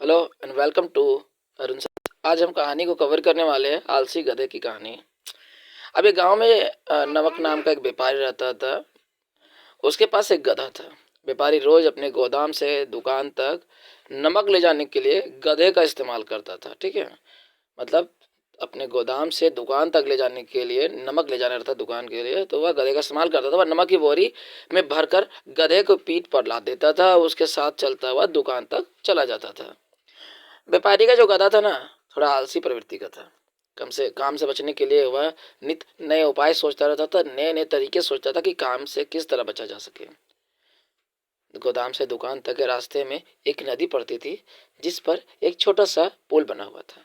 Hello and welcome to Arun sir. आज हम कहानी को कवर करने वाले हैं आलसी गधे की कहानी। अब एक गांव में नमक नाम का एक व्यापारी रहता था। उसके पास एक गधा था। व्यापारी रोज अपने गोदाम से दुकान तक नमक ले जाने के लिए गधे का इस्तेमाल करता था। ठीक है, मतलब अपने गोदाम से दुकान तक ले जाने के लिए नमक ले जाना रहता दुकान के लिए, तो वह गधे का इस्तेमाल करता था। वह नमक की बोरी में भरकर गधे को पीठ पर लाद देता था। उसके साथ चलता हुआ दुकान तक चला जाता था। व्यापारी का जो गधा था ना, थोड़ा आलसी प्रवृत्ति का था। कम से काम से बचने के लिए वह नित नए उपाय सोचता रहता था, नए नए तरीके सोचता था कि काम से किस तरह बचा जा सके। गोदाम से दुकान तक के रास्ते में एक नदी पड़ती थी, जिस पर एक छोटा सा पुल बना हुआ था।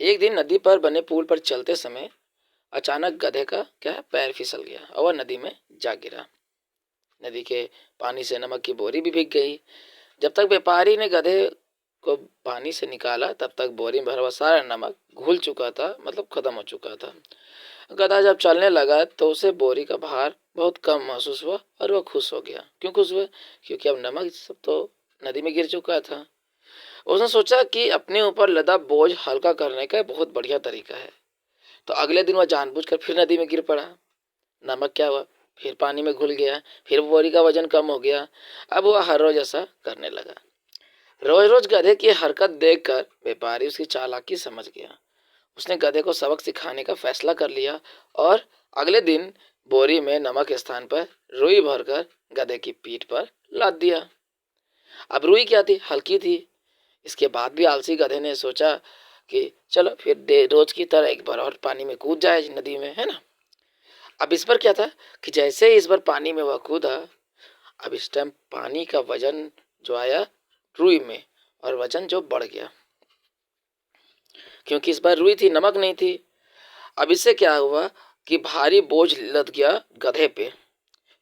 एक दिन नदी पर बने पुल पर चलते समय अचानक गधे का पैर फिसल गया और वह नदी में जा गिरा। नदी के पानी से नमक की बोरी भी भीग गई। जब तक व्यापारी ने गधे को पानी से निकाला, तब तक बोरी में भरा हुआ सारा नमक घुल चुका था, मतलब खत्म हो चुका था। गधा जब चलने लगा तो उसे बोरी का भार बहुत कम महसूस हुआ और वह खुश हो गया। क्यों खुश हुआ? क्योंकि अब नमक सब तो नदी में गिर चुका था। उसने सोचा कि अपने ऊपर लदा बोझ हल्का करने का बहुत बढ़िया तरीका है। तो अगले दिन वह जानबूझकर फिर नदी में गिर पड़ा। नमक क्या हुआ? फिर पानी में घुल गया। फिर बोरी का वजन कम हो गया। अब वह हर रोज ऐसा करने लगा। रोज रोज गधे की हरकत देखकर व्यापारी उसकी चालाकी समझ गया। उसने गधे को सबक सिखाने का फैसला कर लिया और अगले दिन बोरी में नमक के स्थान पर रुई भरकर गधे की पीठ पर लाद दिया। अब रुई क्या थी? हल्की थी। इसके बाद भी आलसी गधे ने सोचा कि चलो फिर रोज की तरह एक बार और पानी में कूद जाए, नदी में, है ना। अब इस पर क्या था कि जैसे ही इस बार पानी में वह कूदा, अब इस टाइम पानी का वजन जो आया रुई में, और वजन जो बढ़ गया, क्योंकि इस बार रुई थी, नमक नहीं थी। अब इससे क्या हुआ कि भारी बोझ लद गया गधे पे,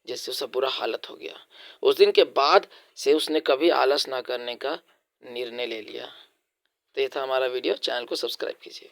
जिससे उसका बुरा हालत हो गया। उस दिन के बाद से उसने कभी आलस ना करने का निर्णय ले लिया। तो ये था हमारा वीडियो। चैनल को सब्सक्राइब कीजिए।